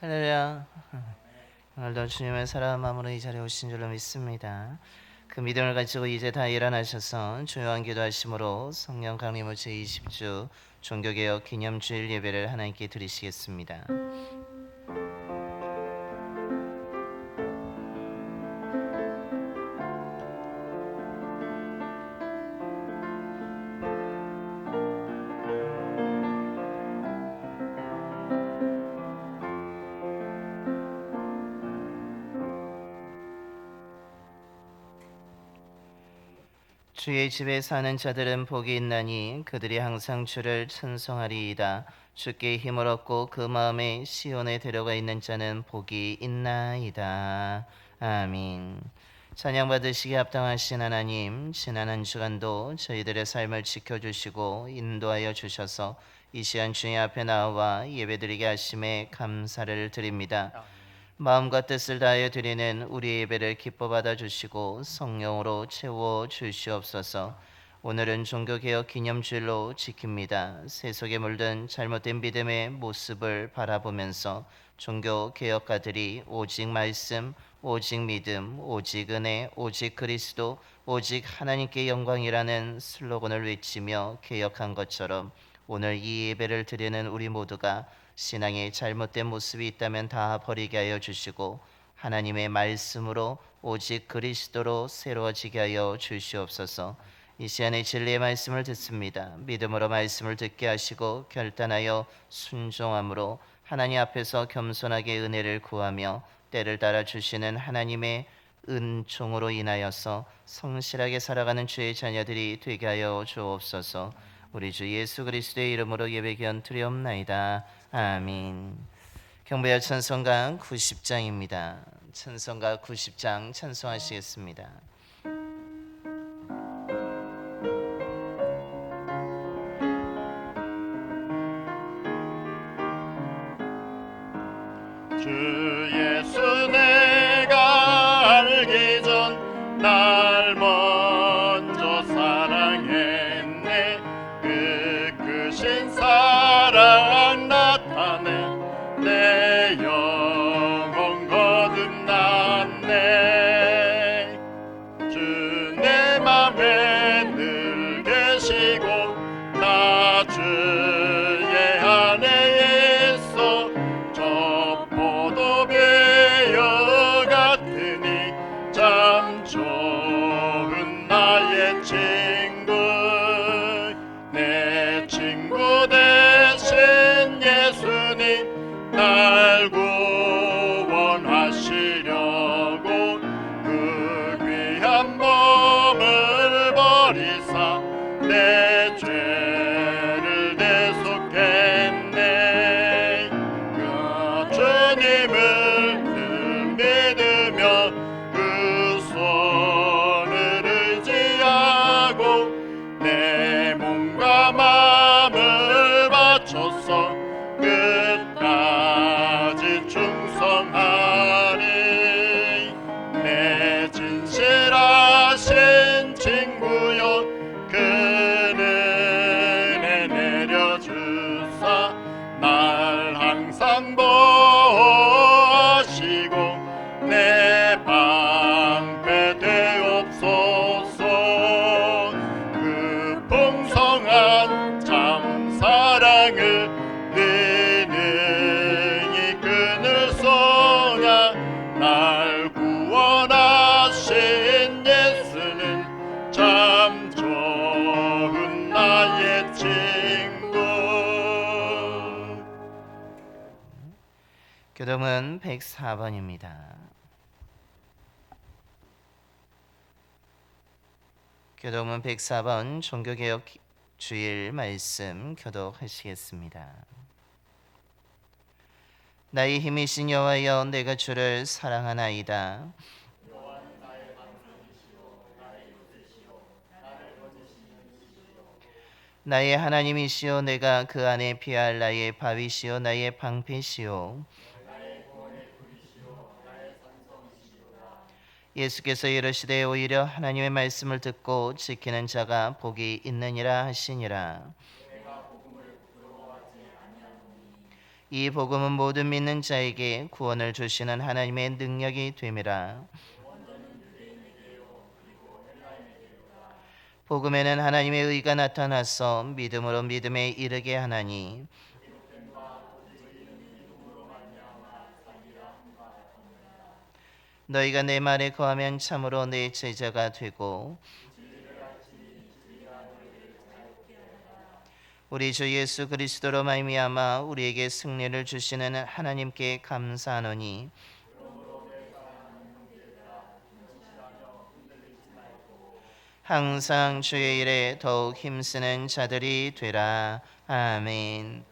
할렐루야. 오늘도 주님의 사랑한 마음으로 이 자리에 오신 줄로 믿습니다. 그 믿음을 가지고 이제 다 일어나셔서 조용한 기도하심으로 성령 강림후 제20주 종교개혁 기념주일 예배를 하나님께 드리시겠습니다. 주의 집에 사는 자들은 복이 있나니 그들이 항상 주를 찬송하리이다. 주께 힘을 얻고 그 마음에 시온에 데려가 있는 자는 복이 있나이다. 아멘. 찬양 받으시기 합당하신 하나님, 지난 한 주간도 저희들의 삶을 지켜주시고 인도하여 주셔서 이 시간 주님 앞에 나와 예배드리게 하심에 감사를 드립니다. 마음과 뜻을 다하여 드리는 우리 예배를 기뻐 받아주시고 성령으로 채워 주시옵소서. 오늘은 종교개혁 기념주일로 지킵니다. 세속에 물든 잘못된 믿음의 모습을 바라보면서 종교개혁가들이 오직 말씀, 오직 믿음, 오직 은혜, 오직 그리스도, 오직 하나님께 영광이라는 슬로건을 외치며 개혁한 것처럼 오늘 이 예배를 드리는 우리 모두가 신앙에 잘못된 모습이 있다면 다 버리게 하여 주시고 하나님의 말씀으로 오직 그리스도로 새로워지게 하여 주시옵소서. 이 시간에 진리의 말씀을 듣습니다. 믿음으로 말씀을 듣게 하시고 결단하여 순종함으로 하나님 앞에서 겸손하게 은혜를 구하며 때를 따라 주시는 하나님의 은총으로 인하여서 성실하게 살아가는 주의 자녀들이 되게 하여 주옵소서. 우리 주 예수 그리스도의 이름으로 예배 드리옵나이다. 아멘. 경배할 찬송가 90장입니다. 찬송가 90장 찬송하시겠습니다. 주 예수 내가 알기 전 날 먼저 사랑했네. 그 크신 사랑 나타내 내 영혼 거듭났네. 주 내 맘에 늘 계시고 나 주의 안에 있어. 저 포도 배여 같으니 참 좋은 나의 친구. 내 친구 되신 예수님 날 구원하시려고 그 귀한 몸을 버리사 내 죄를 대속했네. 그 주님을 늘 믿으며 그 손을 의지하고 내 몸과 마음을 바쳐서 끝까지 충성하리. 내 진실하신 친구여 그 은혜 내려주사 날 항상 보호하시고 내 방패 되옵소서. 그 풍성한 참 사랑을 네 능히 끈을 쏘냐. 날 구원하신 예수는 참 좋은 나의 친구. 교동은 104번입니다. 교동은 104번 종교개혁 주일 말씀 교독하시겠습니다. 나의 힘이신 여호와여 내가 주를 사랑하나이다. 나의 하나님이시여 내가 그 안에 피할 나의 바위시여 나의 방패시여. 예수께서 이르시되 오히려 하나님의 말씀을 듣고 지키는 자가 복이 있느니라 하시니라. 이 복음은 모든 믿는 자에게 구원을 주시는 하나님의 능력이 됨이라. 복음에는 하나님의 의가 나타나서 믿음으로 믿음에 이르게 하나니 너희가 내 말에 거하면 참으로 내 제자가 되고 우리 주 예수 그리스도로 말미암아 우리에게 승리를 주시는 하나님께 감사하노니 항상 주의 일에 더욱 힘쓰는 자들이 되라. 아멘.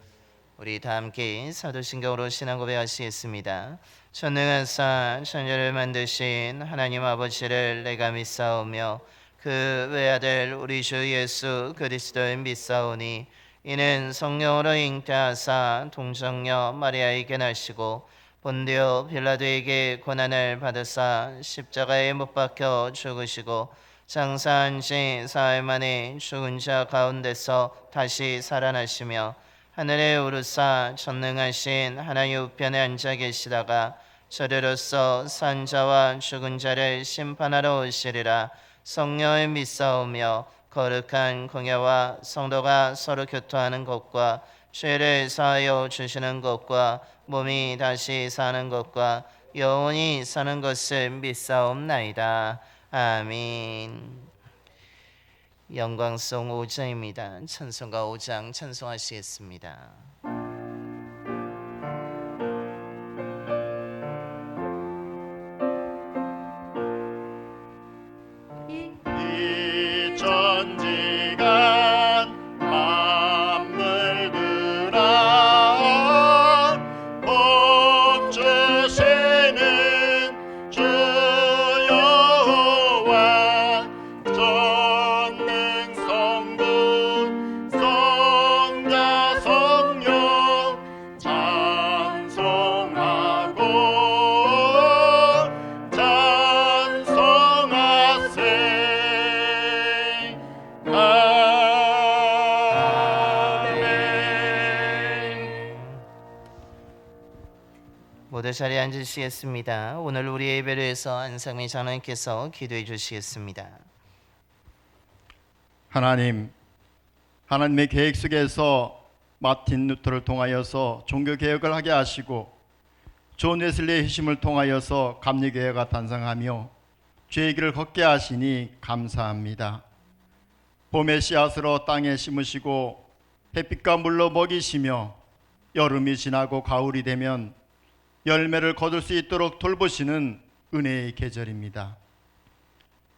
우리 다 함께 사도신경으로 신앙 고백하시겠습니다. 전능하사 천지를 만드신 하나님 아버지를 내가 믿사오며 그 외아들 우리 주 예수 그리스도를 믿사오니 이는 성령으로 잉태하사 동정녀 마리아에게 나시고 본디오 빌라도에게 고난을 받으사 십자가에 못 박혀 죽으시고 장사한 지 사흘 만에 죽은 자 가운데서 다시 살아나시며 하늘에 오르사 전능하신 하나님 우편에 앉아 계시다가 저리로서 산 자와 죽은 자를 심판하러 오시리라. 성령을 믿사오며 거룩한 공예와 성도가 서로 교토하는 것과 죄를 사하여 주시는 것과 몸이 다시 사는 것과 영원히 사는 것을 믿사옵나이다. 아멘. 영광송 5장입니다. 찬송가 5장 찬송하시겠습니다. 이 전지간 만물들아 복 주시는 주 여호와 전능 성부 성자 성령 찬송하고 모두 자리에 앉으시겠습니다. 오늘 우리의 예배를 위해서 안상미 장로님께서 기도해 주시겠습니다. 하나님의 계획 속에서 마틴 루터를 통하여서 종교개혁을 하게 하시고 존 웨슬리의 희심을 통하여서 감리교회가 탄생하며 죄의 길을 걷게 하시니 감사합니다. 봄의 씨앗으로 땅에 심으시고 햇빛과 물로 먹이시며 여름이 지나고 가을이 되면 열매를 거둘 수 있도록 돌보시는 은혜의 계절입니다.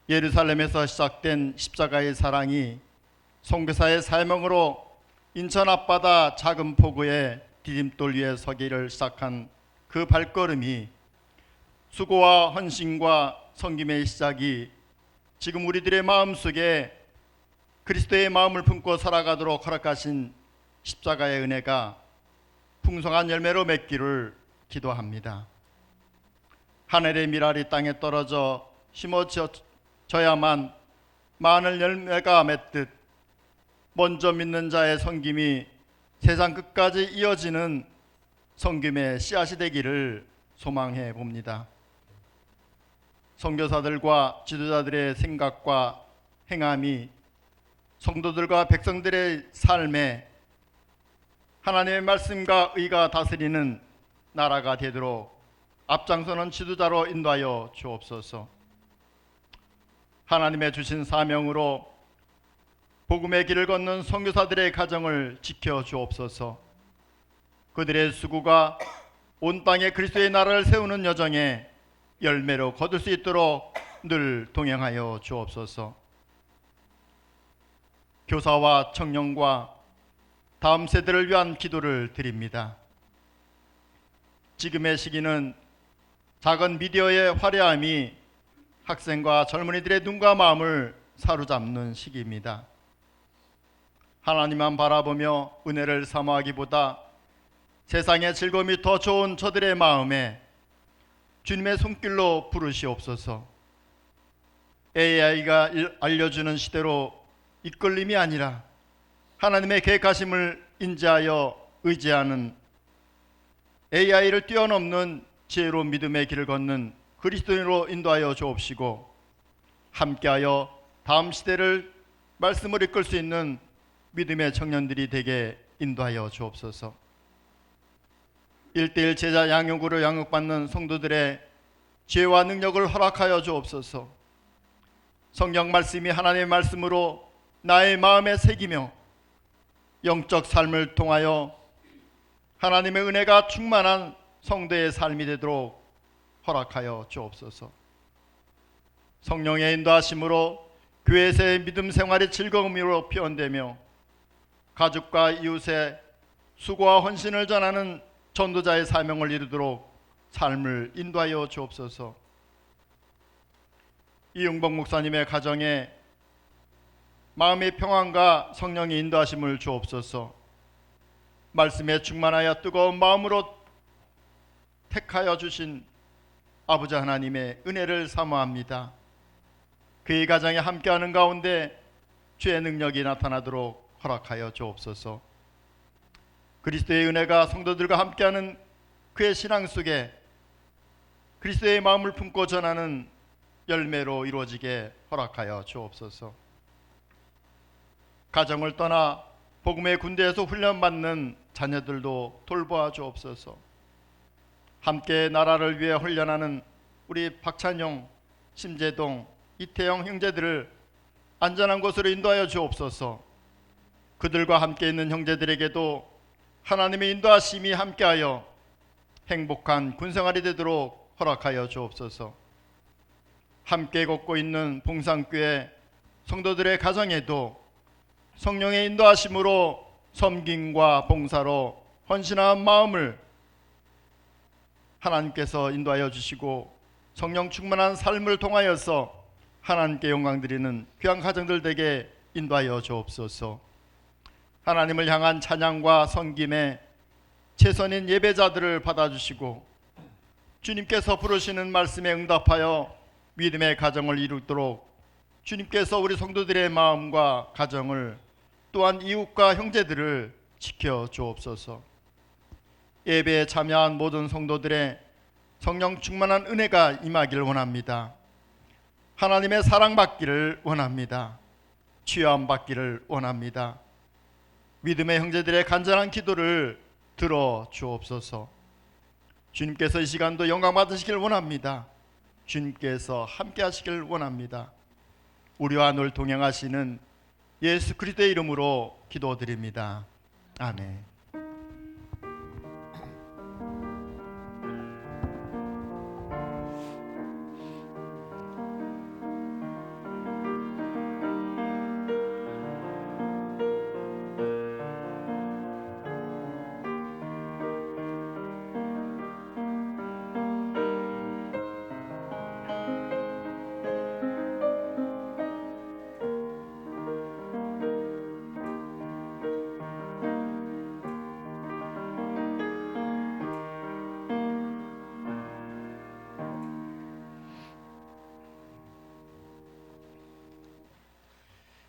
예루살렘에서 시작된 십자가의 사랑이 선교사의 사명으로 인천 앞바다 작은 포구의 디딤돌 위에 서기를 시작한 그 발걸음이 수고와 헌신과 섬김의 시작이 지금 우리들의 마음속에 그리스도의 마음을 품고 살아가도록 허락하신 십자가의 은혜가 풍성한 열매로 맺기를 기도합니다. 하늘의 밀알이 땅에 떨어져 심어져야만 많은 열매가 맺듯 먼저 믿는 자의 섬김이 세상 끝까지 이어지는 섬김의 씨앗이 되기를 소망해 봅니다. 선교사들과 지도자들의 생각과 행함이 성도들과 백성들의 삶에 하나님의 말씀과 의가 다스리는 나라가 되도록 앞장서는 지도자로 인도하여 주옵소서. 하나님의 주신 사명으로 복음의 길을 걷는 선교사들의 가정을 지켜 주옵소서. 그들의 수고가 온 땅에 그리스도의 나라를 세우는 여정에 열매로 거둘 수 있도록 늘 동행하여 주옵소서. 교사와 청년과 다음 세대를 위한 기도를 드립니다. 지금의 시기는 작은 미디어의 화려함이 학생과 젊은이들의 눈과 마음을 사로잡는 시기입니다. 하나님만 바라보며 은혜를 사모하기보다 세상의 즐거움이 더 좋은 저들의 마음에 주님의 손길로 부르시옵소서. AI가 알려주는 시대로 이끌림이 아니라 하나님의 계획하심을 인지하여 의지하는 AI를 뛰어넘는 지혜로운 믿음의 길을 걷는 그리스도인으로 인도하여 주옵시고, 함께하여 다음 시대를 말씀을 이끌 수 있는 믿음의 청년들이 되게 인도하여 주옵소서. 1:1 제자 양육으로 양육받는 성도들의 지혜와 능력을 허락하여 주옵소서. 성경 말씀이 하나님의 말씀으로 나의 마음에 새기며 영적 삶을 통하여 하나님의 은혜가 충만한 성도의 삶이 되도록 허락하여 주옵소서. 성령의 인도하심으로 교회에서의 믿음 생활이 즐거움으로 표현되며 가족과 이웃의 수고와 헌신을 전하는 전도자의 사명을 이루도록 삶을 인도하여 주옵소서. 이용복 목사님의 가정에 마음의 평안과 성령의 인도하심을 주옵소서. 말씀에 충만하여 뜨거운 마음으로 택하여 주신 아버지 하나님의 은혜를 사모합니다. 그의 가정에 함께하는 가운데 주의 능력이 나타나도록 허락하여 주옵소서. 그리스도의 은혜가 성도들과 함께하는 그의 신앙 속에 그리스도의 마음을 품고 전하는 열매로 이루어지게 허락하여 주옵소서. 가정을 떠나 복음의 군대에서 훈련받는 자녀들도 돌보아 주옵소서. 함께 나라를 위해 훈련하는 우리 박찬용, 심재동, 이태영 형제들을 안전한 곳으로 인도하여 주옵소서. 그들과 함께 있는 형제들에게도 하나님의 인도하심이 함께하여 행복한 군생활이 되도록 허락하여 주옵소서. 함께 걷고 있는 봉상교회 성도들의 가정에도 성령의 인도하심으로 섬김과 봉사로 헌신한 마음을 하나님께서 인도하여 주시고 성령 충만한 삶을 통하여서 하나님께 영광 드리는 귀한 가정들 되게 인도하여 주옵소서. 하나님을 향한 찬양과 섬김에 최선인 예배자들을 받아주시고 주님께서 부르시는 말씀에 응답하여 믿음의 가정을 이루도록 주님께서 우리 성도들의 마음과 가정을 또한 이웃과 형제들을 지켜 주옵소서. 예배에 참여한 모든 성도들의 성령 충만한 은혜가 임하기를 원합니다. 하나님의 사랑받기를 원합니다. 취함받기를 원합니다. 믿음의 형제들의 간절한 기도를 들어 주옵소서. 주님께서 이 시간도 영광 받으시길 원합니다. 주님께서 함께 하시길 원합니다. 우리와 늘 동행하시는 예수 그리스도의 이름으로 기도드립니다. 아멘.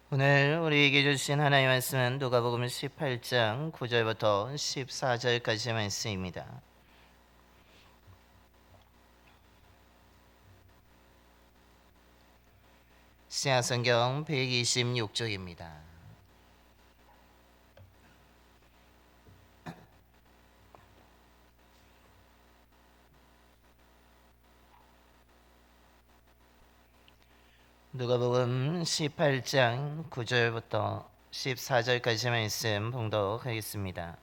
오늘 우리에게 주신 하나님의 말씀은 누가복음 18장 9절부터 14절까지의 말씀입니다. 신약성경 126쪽입니다. 누가복음 18장 9절부터 14절까지 말씀 봉독하겠습니다.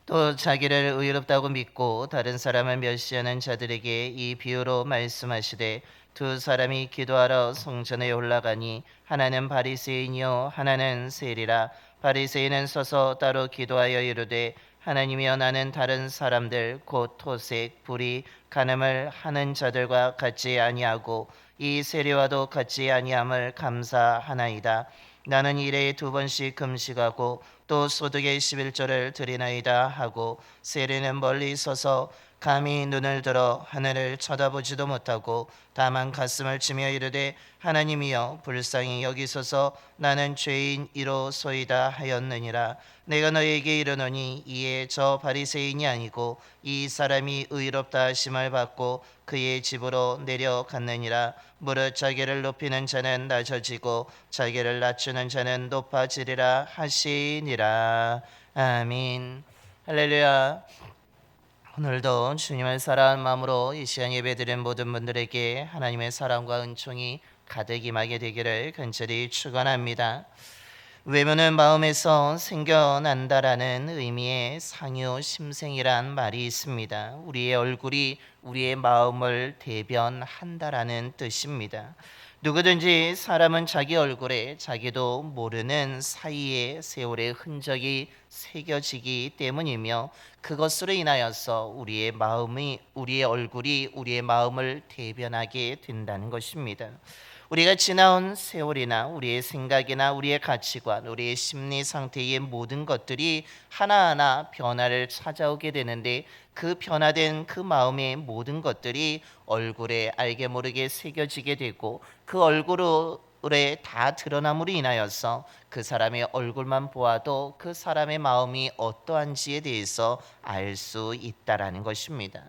또 자기를 의롭다고 믿고 다른 사람을 멸시하는 자들에게 이 비유로 말씀하시되 두 사람이 기도하러 성전에 올라가니 하나는 바리새인이요 하나는 세리라. 바리새인은 서서 따로 기도하여 이르되 하나님이여 나는 다른 사람들 곧 토색, 불의, 간음을 하는 자들과 같지 아니하고 이 세리와도 같지 아니함을 감사하나이다. 나는 일에 2번씩 금식하고 또 소득의 11조를 드리나이다 하고 세리는 멀리 서서 감히 눈을 들어 하늘을 쳐다보지도 못하고 다만 가슴을 치며 이르되 하나님이여 불쌍히 여기소서 나는 죄인이로소이다 하였느니라. 내가 너에게 이르노니 이에 저 바리새인이 아니고 이 사람이 의롭다 하심을 받고 그의 집으로 내려갔느니라. 무릇 자기를 높이는 자는 낮아지고 자기를 낮추는 자는 높아지리라 하시니라. 아멘. 할렐루야. 오늘도 주님을 사랑하는 마음으로 이 시간 예배드린 모든 분들에게 하나님의 사랑과 은총이 가득 임하게 되기를 간절히 축원합니다. 외모는 마음에서 생겨난다라는 의미의 상요심생이란 말이 있습니다. 우리의 얼굴이 우리의 마음을 대변한다라는 뜻입니다. 누구든지 사람은 자기 얼굴에 자기도 모르는 사이에 세월의 흔적이 새겨지기 때문이며 그것으로 인하여서 우리의 얼굴이 우리의 마음을 대변하게 된다는 것입니다. 우리가 지나온 세월이나 우리의 생각이나 우리의 가치관, 우리의 심리 상태의 모든 것들이 하나하나 변화를 찾아오게 되는데 그 변화된 그 마음의 모든 것들이 얼굴에 알게 모르게 새겨지게 되고 그 얼굴에 다 드러남으로 인하여서 그 사람의 얼굴만 보아도 그 사람의 마음이 어떠한지에 대해서 알 수 있다라는 것입니다.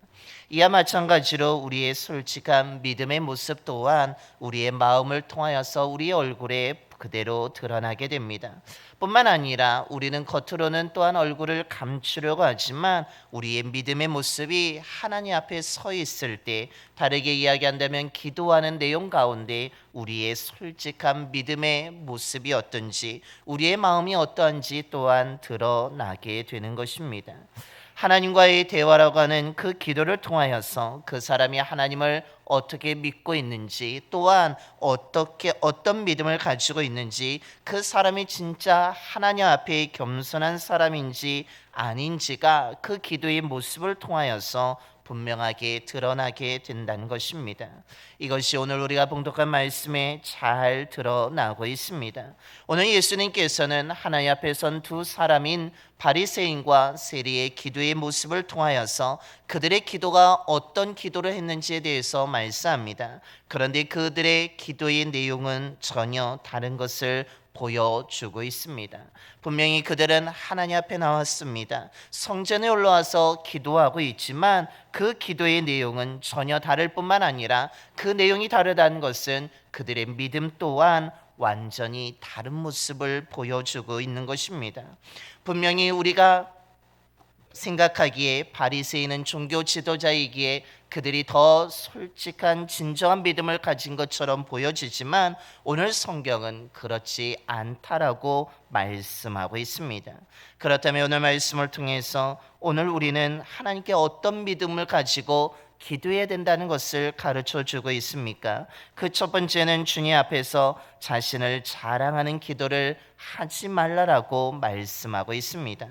이와 마찬가지로 우리의 솔직한 믿음의 모습 또한 우리의 마음을 통하여서 우리의 얼굴에 그대로 드러나게 됩니다. 뿐만 아니라 우리는 겉으로는 또한 얼굴을 감추려고 하지만 우리의 믿음의 모습이 하나님 앞에 서 있을 때, 다르게 이야기한다면 기도하는 내용 가운데 우리의 솔직한 믿음의 모습이 어떤지, 우리의 마음이 어떠한지 또한 드러나게 되는 것입니다. 하나님과의 대화라고 하는 그 기도를 통하여서 그 사람이 하나님을 어떻게 믿고 있는지, 또한 어떤 믿음을 가지고 있는지, 그 사람이 진짜 하나님 앞에 겸손한 사람인지 아닌지가 그 기도의 모습을 통하여서 분명하게 드러나게 된다는 것입니다. 이것이 오늘 우리가 봉독한 말씀에 잘 드러나고 있습니다. 오늘 예수님께서는 하나님 앞에 선 두 사람인 바리새인과 세리의 기도의 모습을 통하여서 그들의 기도가 어떤 기도를 했는지에 대해서 말씀합니다. 그런데 그들의 기도의 내용은 전혀 다른 것을 보여주고 있습니다. 분명히 그들은 하나님 앞에 나왔습니다. 성전에 올라와서 기도하고 있지만 그 기도의 내용은 전혀 다를 뿐만 아니라 그 내용이 다르다는 것은 그들의 믿음 또한 완전히 다른 모습을 보여주고 있는 것입니다. 분명히 우리가 생각하기에 바리새인은 종교 지도자이기에 그들이 더 솔직한 진정한 믿음을 가진 것처럼 보여지지만 오늘 성경은 그렇지 않다라고 말씀하고 있습니다. 그렇다면 오늘 말씀을 통해서 오늘 우리는 하나님께 어떤 믿음을 가지고 기도해야 된다는 것을 가르쳐 주고 있습니까? 그 첫 번째는 주님 앞에서 자신을 자랑하는 기도를 하지 말라라고 말씀하고 있습니다.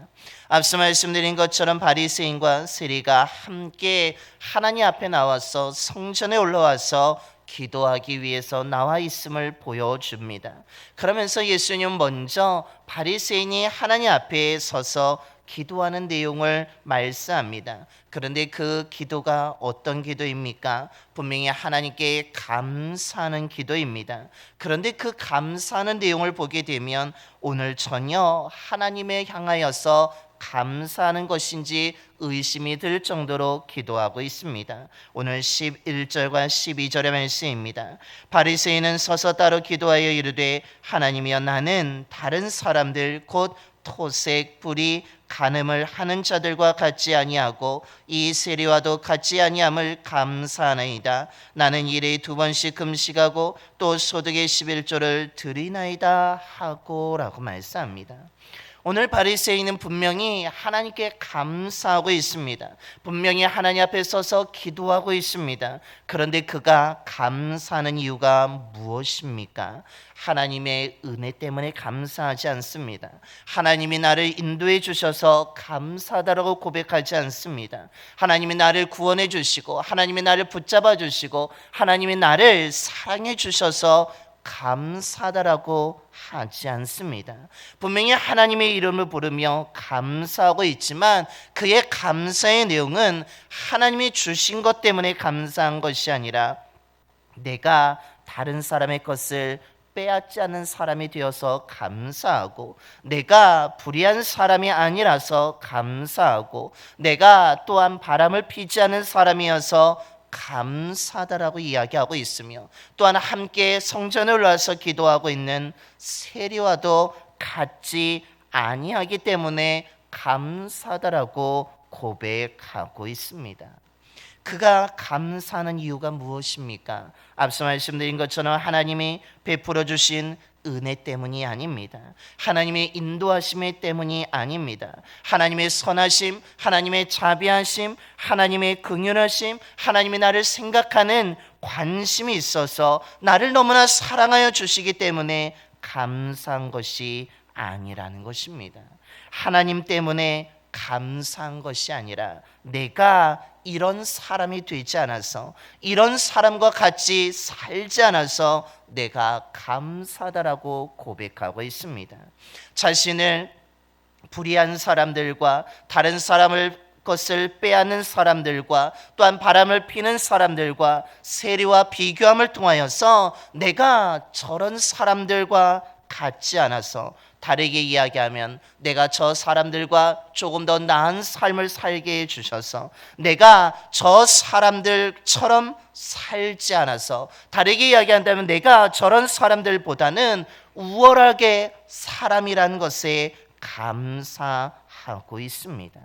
앞서 말씀드린 것처럼 바리새인과 세리가 함께 하나님 앞에 나와서 성전에 올라와서 기도하기 위해서 나와 있음을 보여줍니다. 그러면서 예수님은 먼저 바리새인이 하나님 앞에 서서 기도하는 내용을 말씀합니다. 그런데 그 기도가 어떤 기도입니까? 분명히 하나님께 감사하는 기도입니다. 그런데 그 감사하는 내용을 보게 되면 오늘 전혀 하나님에 향하여서 감사하는 것인지 의심이 들 정도로 기도하고 있습니다. 오늘 11절과 12절의 말씀입니다. 바리새인은 서서 따로 기도하여 이르되 하나님이여 나는 다른 사람들 곧 토색, 불의, 간음을 하는 자들과 같지 아니하고 이 세리와도 같지 아니함을 감사하나이다. 나는 일에 2번씩 금식하고 또 소득의 11조를 드리나이다 하고 라고 말씀합니다. 오늘 바리새인은 분명히 하나님께 감사하고 있습니다. 분명히 하나님 앞에 서서 기도하고 있습니다. 그런데 그가 감사하는 이유가 무엇입니까? 하나님의 은혜 때문에 감사하지 않습니다. 하나님이 나를 인도해 주셔서 감사하다라고 고백하지 않습니다. 하나님이 나를 구원해 주시고 하나님이 나를 붙잡아 주시고 하나님이 나를 사랑해 주셔서 감사하다라고 하지 않습니다. 분명히 하나님의 이름을 부르며 감사하고 있지만 그의 감사의 내용은 하나님이 주신 것 때문에 감사한 것이 아니라 내가 다른 사람의 것을 빼앗지 않는 사람이 되어서 감사하고, 내가 불의한 사람이 아니라서 감사하고, 내가 또한 바람을 피지 않은 사람이어서 감사하다라고 이야기하고 있으며, 또한 함께 성전에 올라와서 기도하고 있는 세리와도 같지 아니하기 때문에 감사하다라고 고백하고 있습니다. 그가 감사하는 이유가 무엇입니까? 앞서 말씀드린 것처럼 하나님이 베풀어 주신 은혜 때문이 아닙니다. 하나님의 인도하심 때문이 아닙니다. 하나님의 선하심, 하나님의 자비하심, 하나님의 긍휼하심, 하나님이 나를 생각하는 관심이 있어서 나를 너무나 사랑하여 주시기 때문에 감사한 것이 아니라는 것입니다. 하나님 때문에 감사한 것이 아니라 내가 이런 사람이 되지 않아서, 이런 사람과 같이 살지 않아서 내가 감사하다라고 고백하고 있습니다. 자신을 불의한 사람들과 다른 사람을 것을 빼앗는 사람들과 또한 바람을 피는 사람들과 세리와 비교함을 통하여서 내가 저런 사람들과 같지 않아서, 다르게 이야기하면 내가 저 사람들과 조금 더 나은 삶을 살게 해주셔서 내가 저 사람들처럼 살지 않아서, 다르게 이야기한다면 내가 저런 사람들보다는 우월하게 사람이라는 것에 감사하고 있습니다.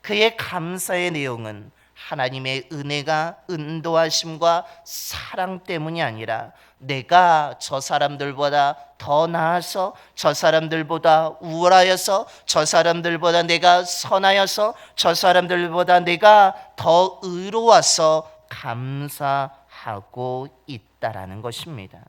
그의 감사의 내용은 하나님의 은혜가 인도하심과 사랑 때문이 아니라 내가 저 사람들보다 더 나아서, 저 사람들보다 우월하여서, 저 사람들보다 내가 선하여서, 저 사람들보다 내가 더 의로워서 감사하고 있다라는 것입니다.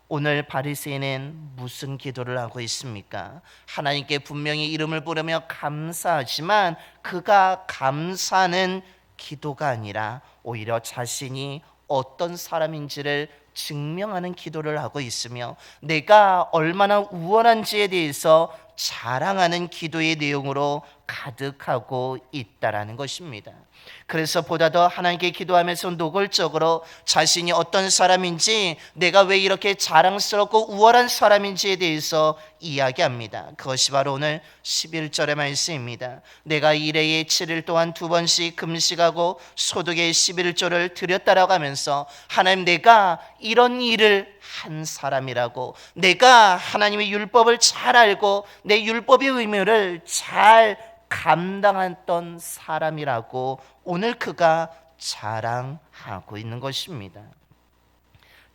오늘 바리새인은 무슨 기도를 하고 있습니까? 하나님께 분명히 이름을 부르며 감사하지만 그가 감사하는 기도가 아니라 오히려 자신이 어떤 사람인지를 증명하는 기도를 하고 있으며 내가 얼마나 우월한지에 대해서 자랑하는 기도의 내용으로 가득하고 있다라는 것입니다. 그래서 보다 더 하나님께 기도하면서 노골적으로 자신이 어떤 사람인지, 내가 왜 이렇게 자랑스럽고 우월한 사람인지에 대해서 이야기합니다. 그것이 바로 오늘 11절의 말씀입니다. 내가 일해의 7일 동안 2번씩 금식하고 소득의 11조를 드렸다라고 하면서 하나님, 내가 이런 일을 한 사람이라고, 내가 하나님의 율법을 잘 알고 내 율법의 의무를 잘 감당했던 사람이라고 오늘 그가 자랑하고 있는 것입니다.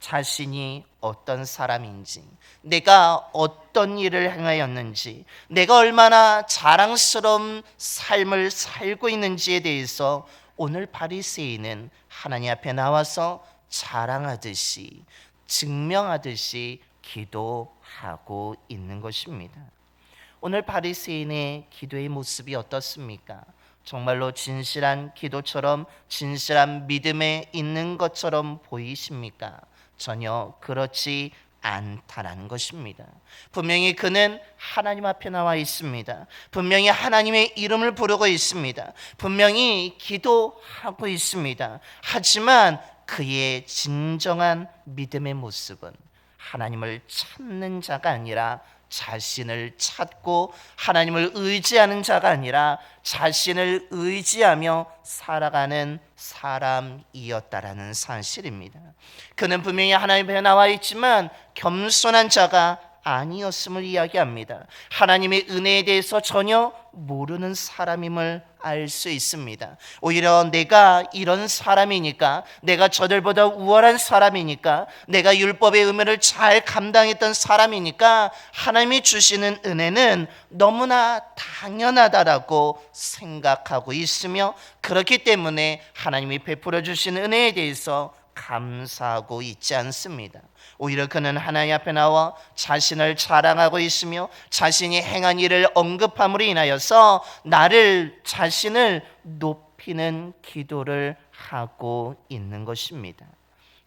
자신이 어떤 사람인지, 내가 어떤 일을 행하였는지, 내가 얼마나 자랑스러운 삶을 살고 있는지에 대해서 오늘 바리새인은 하나님 앞에 나와서 자랑하듯이, 증명하듯이 기도하고 있는 것입니다. 오늘 바리새인의 기도의 모습이 어떻습니까? 정말로 진실한 기도처럼, 진실한 믿음에 있는 것처럼 보이십니까? 전혀 그렇지 않다라는 것입니다. 분명히 그는 하나님 앞에 나와 있습니다. 분명히 하나님의 이름을 부르고 있습니다. 분명히 기도하고 있습니다. 하지만 그의 진정한 믿음의 모습은 하나님을 찾는 자가 아니라 자신을 찾고 하나님을 의지하는 자가 아니라 자신을 의지하며 살아가는 사람이었다라는 사실입니다. 그는 분명히 하나님 앞에 나와 있지만 겸손한 자가 아니었음을 이야기합니다. 하나님의 은혜에 대해서 전혀 모르는 사람임을 알 수 있습니다. 오히려 내가 이런 사람이니까, 내가 저들보다 우월한 사람이니까, 내가 율법의 의무를 잘 감당했던 사람이니까 하나님이 주시는 은혜는 너무나 당연하다라고 생각하고 있으며, 그렇기 때문에 하나님이 베풀어 주신 은혜에 대해서 감사하고 있지 않습니다. 오히려 그는 하나님 앞에 나와 자신을 자랑하고 있으며 자신이 행한 일을 언급함으로 인하여서 자신을 높이는 기도를 하고 있는 것입니다.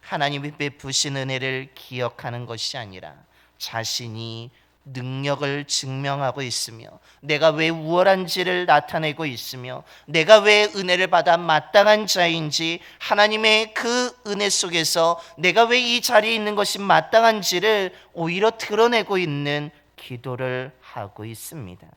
하나님이 베푸신 은혜를 기억하는 것이 아니라 자신이 능력을 증명하고 있으며 내가 왜 우월한지를 나타내고 있으며 내가 왜 은혜를 받아 마땅한 자인지, 하나님의 그 은혜 속에서 내가 왜 이 자리에 있는 것이 마땅한지를 오히려 드러내고 있는 기도를 하고 있습니다.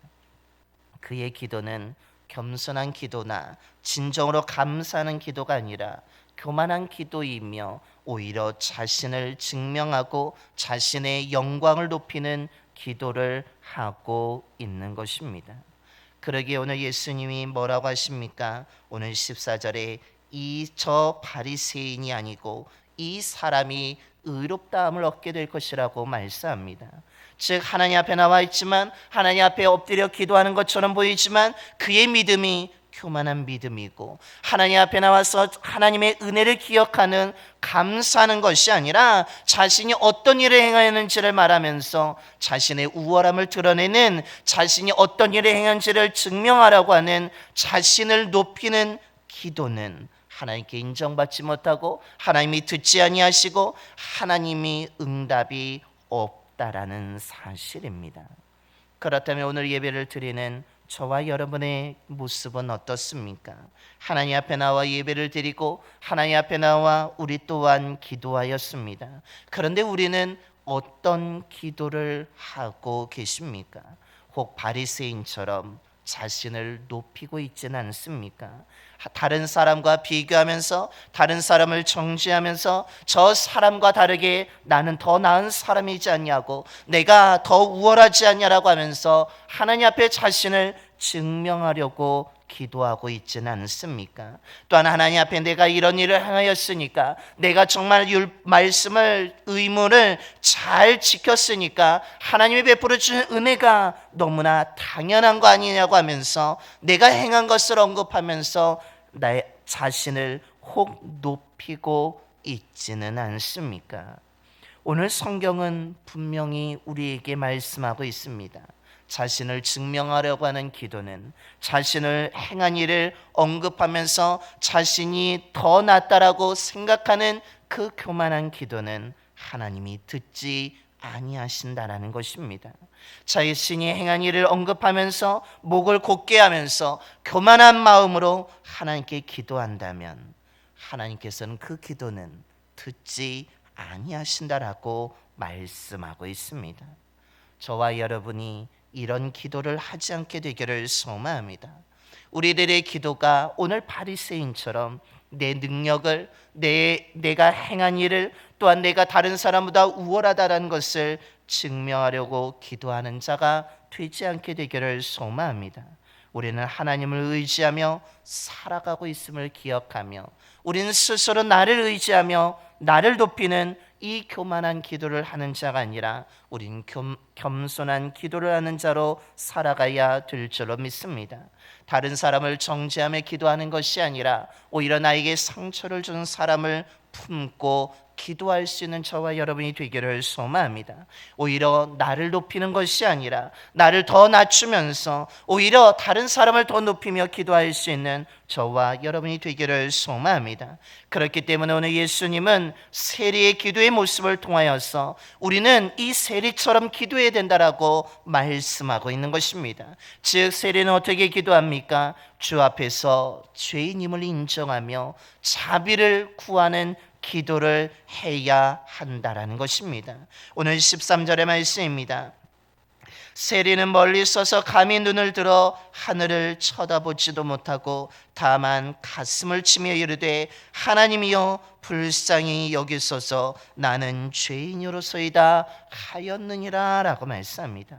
그의 기도는 겸손한 기도나 진정으로 감사하는 기도가 아니라 교만한 기도이며 오히려 자신을 증명하고 자신의 영광을 높이는 기도를 하고 있는 것입니다. 그러기에 오늘 예수님이 뭐라고 하십니까? 오늘 14절에 저 바리새인이 아니고 이 사람이 의롭다함을 얻게 될 것이라고 말씀합니다. 즉 하나님 앞에 나와 있지만 하나님 앞에 엎드려 기도하는 것처럼 보이지만 그의 믿음이 교만한 믿음이고, 하나님 앞에 나와서 하나님의 은혜를 기억하는 감사하는 것이 아니라 자신이 어떤 일을 행하였는지를 말하면서 자신의 우월함을 드러내는, 자신이 어떤 일을 행한지를 증명하려고 하는 자신을 높이는 기도는 하나님께 인정받지 못하고 하나님이 듣지 아니하시고 하나님이 응답이 없다라는 사실입니다. 그렇다면 오늘 예배를 드리는 저와 여러분의 모습은 어떻습니까? 하나님 앞에 나와 예배를 드리고 하나님 앞에 나와 우리 또한 기도하였습니다. 그런데 우리는 어떤 기도를 하고 계십니까? 혹 바리새인처럼 자신을 높이고 있지는 않습니까? 다른 사람과 비교하면서 다른 사람을 정죄하면서 저 사람과 다르게 나는 더 나은 사람이지 않냐고, 내가 더 우월하지 않냐라고 하면서 하나님 앞에 자신을 증명하려고 기도하고 있지는 않습니까? 또한 하나님 앞에 내가 이런 일을 행하였으니까, 내가 정말 말씀을 의무를 잘 지켰으니까 하나님이 베풀어 주신 은혜가 너무나 당연한 거 아니냐고 하면서 내가 행한 것을 언급하면서 나의 자신을 혹 높이고 있지는 않습니까? 오늘 성경은 분명히 우리에게 말씀하고 있습니다. 자신을 증명하려고 하는 기도는, 자신을 행한 일을 언급하면서 자신이 더 낫다라고 생각하는 그 교만한 기도는 하나님이 듣지 아니하신다라는 것입니다. 자신이 행한 일을 언급하면서 목을 곧게 하면서 교만한 마음으로 하나님께 기도한다면 하나님께서는 그 기도는 듣지 아니하신다라고 말씀하고 있습니다. 저와 여러분이 이런 기도를 하지 않게 되기를 소망합니다. 우리들의 기도가 오늘 바리새인처럼 내 능력을, 내가 행한 일을, 또한 내가 다른 사람보다 우월하다는 것을 증명하려고 기도하는 자가 되지 않게 되기를 소망합니다. 우리는 하나님을 의지하며 살아가고 있음을 기억하며, 우리는 스스로 나를 의지하며 나를 높이는 이 교만한 기도를 하는 자가 아니라 우리는 겸손한 기도를 하는 자로 살아가야 될 줄로 믿습니다. 다른 사람을 정죄하며 기도하는 것이 아니라 오히려 나에게 상처를 준 사람을 품고 기도할 수 있는 저와 여러분이 되기를 소망합니다. 오히려 나를 높이는 것이 아니라 나를 더 낮추면서 오히려 다른 사람을 더 높이며 기도할 수 있는 저와 여러분이 되기를 소망합니다. 그렇기 때문에 오늘 예수님은 세리의 기도의 모습을 통하여서 우리는 이 세리처럼 기도해야 된다라고 말씀하고 있는 것입니다. 즉 세리는 어떻게 기도합니까? 주 앞에서 죄인임을 인정하며 자비를 구하는 기도를 해야 한다라는 것입니다. 오늘 13절의 말씀입니다. 세리는 멀리 서서 감히 눈을 들어 하늘을 쳐다보지도 못하고 다만 가슴을 치며 이르되 하나님이여 불쌍히 여기소서 나는 죄인으로소이다 하였느니라 라고 말씀합니다.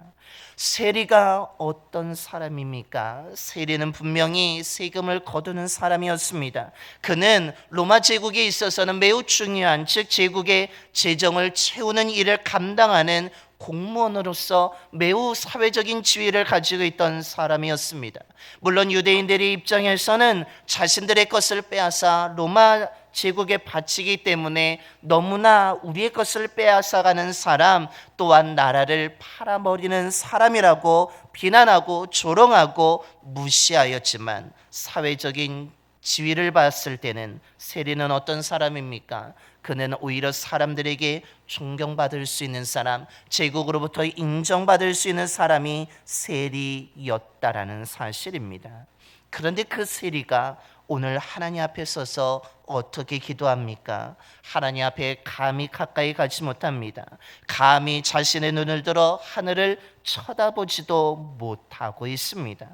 세리가 어떤 사람입니까? 세리는 분명히 세금을 거두는 사람이었습니다. 그는 로마 제국에 있어서는 매우 중요한, 즉 제국의 재정을 채우는 일을 감당하는 공무원으로서 매우 사회적인 지위를 가지고 있던 사람이었습니다. 물론 유대인들의 입장에서는 자신들의 것을 빼앗아 로마 제국에 바치기 때문에 너무나 우리의 것을 빼앗아가는 사람, 또한 나라를 팔아버리는 사람이라고 비난하고 조롱하고 무시하였지만 사회적인 지위를 봤을 때는 세리는 어떤 사람입니까? 그는 오히려 사람들에게 존경받을 수 있는 사람, 제국으로부터 인정받을 수 있는 사람이 세리였다라는 사실입니다. 그런데 그 세리가 오늘 하나님 앞에 서서 어떻게 기도합니까? 하나님 앞에 감히 가까이 가지 못합니다. 감히 자신의 눈을 들어 하늘을 쳐다보지도 못하고 있습니다.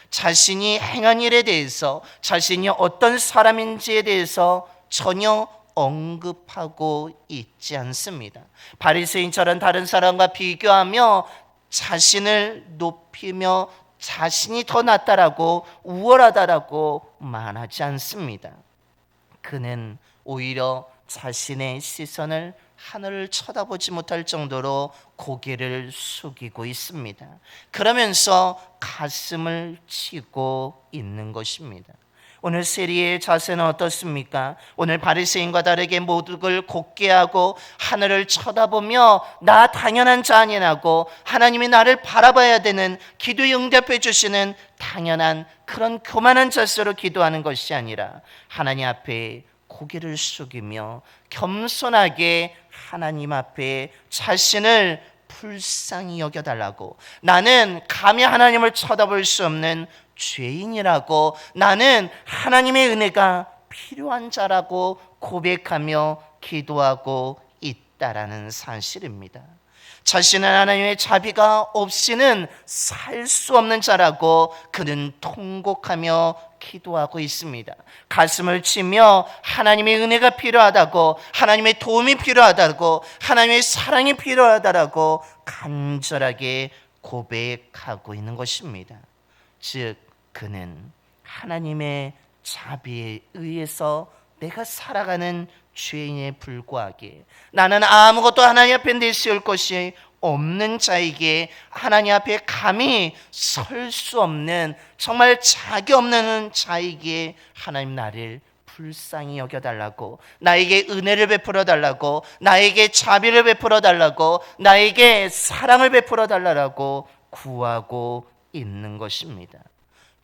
자신이 행한 일에 대해서, 자신이 어떤 사람인지에 대해서 전혀 언급하고 있지 않습니다. 바리새인처럼 다른 사람과 비교하며 자신을 높이며 자신이 더 낫다라고, 우월하다라고 말하지 않습니다. 그는 오히려 자신의 시선을 하늘을 쳐다보지 못할 정도로 고개를 숙이고 있습니다. 그러면서 가슴을 치고 있는 것입니다. 오늘 세리의 자세는 어떻습니까? 오늘 바리새인과 다르게 모두를 곧게 하고 하늘을 쳐다보며 나 당연한 자 아니라고, 하나님이 나를 바라봐야 되는, 기도에 응답해 주시는 당연한 그런 교만한 자세로 기도하는 것이 아니라 하나님 앞에 고개를 숙이며 겸손하게 하나님 앞에 자신을 불쌍히 여겨달라고, 나는 감히 하나님을 쳐다볼 수 없는 죄인이라고, 나는 하나님의 은혜가 필요한 자라고 고백하며 기도하고 있다라는 사실입니다. 자신은 하나님의 자비가 없이는 살 수 없는 자라고 그는 통곡하며 기도하고 있습니다. 가슴을 치며 하나님의 은혜가 필요하다고, 하나님의 도움이 필요하다고, 하나님의 사랑이 필요하다라고 간절하게 고백하고 있는 것입니다. 즉 그는 하나님의 자비에 의해서 내가 살아가는 죄인에 불과하게, 나는 아무것도 하나님 앞에 내세울 것이 없는 자에게, 하나님 앞에 감히 설 수 없는, 정말 자기 없는 자에게 하나님 나를 불쌍히 여겨달라고, 나에게 은혜를 베풀어 달라고, 나에게 자비를 베풀어 달라고, 나에게 사랑을 베풀어 달라고 구하고 있는 것입니다.